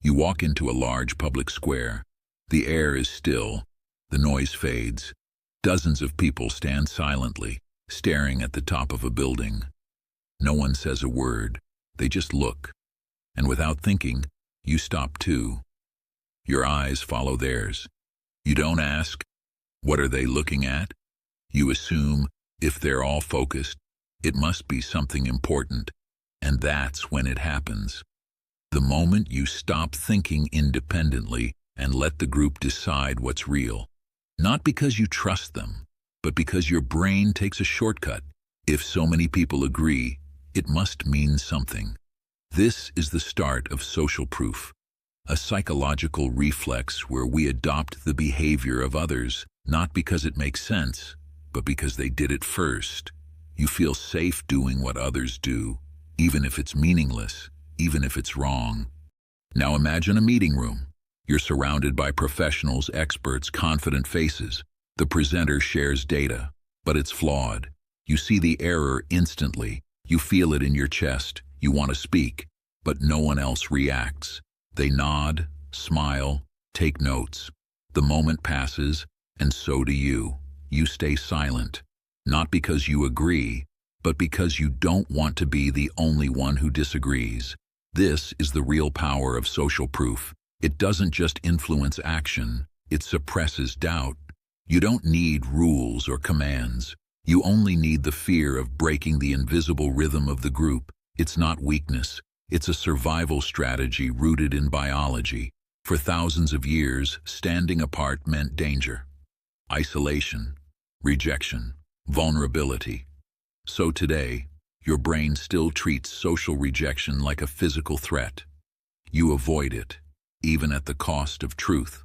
You walk into a large public square. The air is still. The noise fades. Dozens of people stand silently, staring at the top of a building. No one says a word. They just look. And without thinking, you stop too. Your eyes follow theirs. You don't ask, what are they looking at? You assume, if they're all focused, it must be something important. And that's when it happens. The moment you stop thinking independently and let the group decide what's real. Not because you trust them, but because your brain takes a shortcut. If so many people agree, it must mean something. This is the start of social proof, a psychological reflex where we adopt the behavior of others, not because it makes sense, but because they did it first. You feel safe doing what others do, even if it's meaningless, even if it's wrong. Now imagine a meeting room. You're surrounded by professionals, experts, confident faces. The presenter shares data, but it's flawed. You see the error instantly. You feel it in your chest. You want to speak, but no one else reacts. They nod, smile, take notes. The moment passes, and so do you. You stay silent, not because you agree, but because you don't want to be the only one who disagrees. This is the real power of social proof. It doesn't just influence action, it suppresses doubt. You don't need rules or commands. You only need the fear of breaking the invisible rhythm of the group. It's not weakness. It's a survival strategy rooted in biology. For thousands of years, standing apart meant danger, isolation, rejection, vulnerability. So today, your brain still treats social rejection like a physical threat. You avoid it, even at the cost of truth.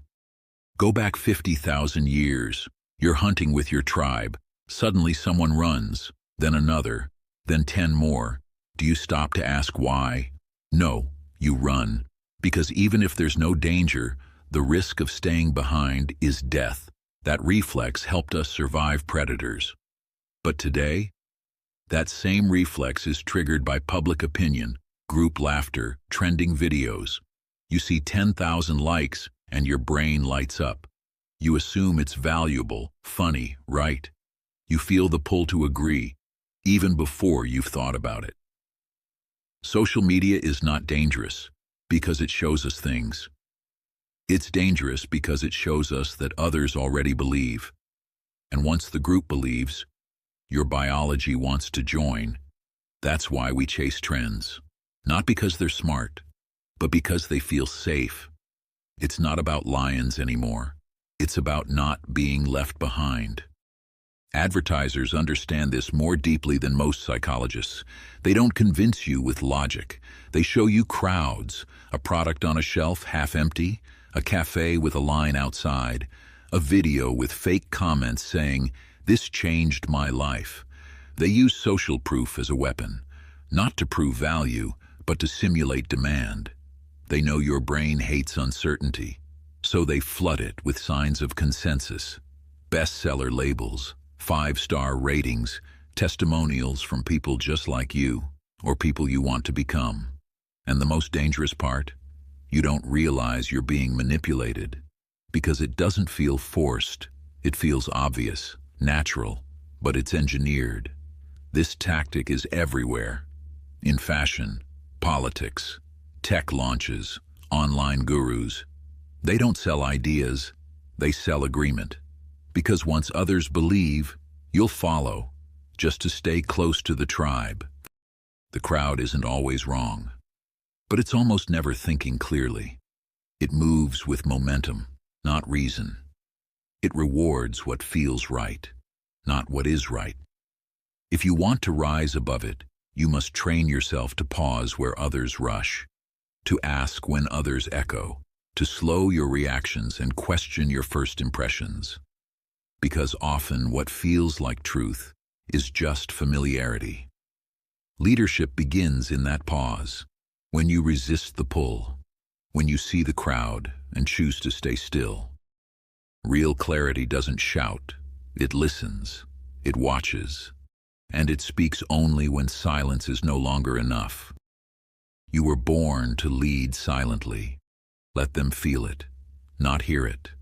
Go back 50,000 years. You're hunting with your tribe. Suddenly someone runs, then another, then 10 more. Do you stop to ask why? No, you run. Because even if there's no danger, the risk of staying behind is death. That reflex helped us survive predators. But today, that same reflex is triggered by public opinion, group laughter, trending videos. You see 10,000 likes and your brain lights up. You assume it's valuable, funny, right? You feel the pull to agree, even before you've thought about it. Social media is not dangerous because it shows us things. It's dangerous because it shows us that others already believe. And once the group believes, your biology wants to join. That's why we chase trends. Not because they're smart, but because they feel safe. It's not about lions anymore. It's about not being left behind. Advertisers understand this more deeply than most psychologists. They don't convince you with logic. They show you crowds, a product on a shelf half empty, a cafe with a line outside, a video with fake comments saying, "This changed my life." They use social proof as a weapon, not to prove value, but to simulate demand. They know your brain hates uncertainty, so they flood it with signs of consensus, bestseller labels, 5-star ratings, testimonials from people just like you, or people you want to become. And the most dangerous part? You don't realize you're being manipulated, because it doesn't feel forced. It feels obvious, natural, but it's engineered. This tactic is everywhere. In fashion, politics, tech launches, online gurus. They don't sell ideas, they sell agreement. Because once others believe, you'll follow, just to stay close to the tribe. The crowd isn't always wrong, but it's almost never thinking clearly. It moves with momentum, not reason. It rewards what feels right, not what is right. If you want to rise above it, you must train yourself to pause where others rush, to ask when others echo, to slow your reactions and question your first impressions. Because often what feels like truth is just familiarity. Leadership begins in that pause, when you resist the pull, when you see the crowd and choose to stay still. Real clarity doesn't shout, it listens, it watches, and it speaks only when silence is no longer enough. You were born to lead silently, Let them feel it, not hear it.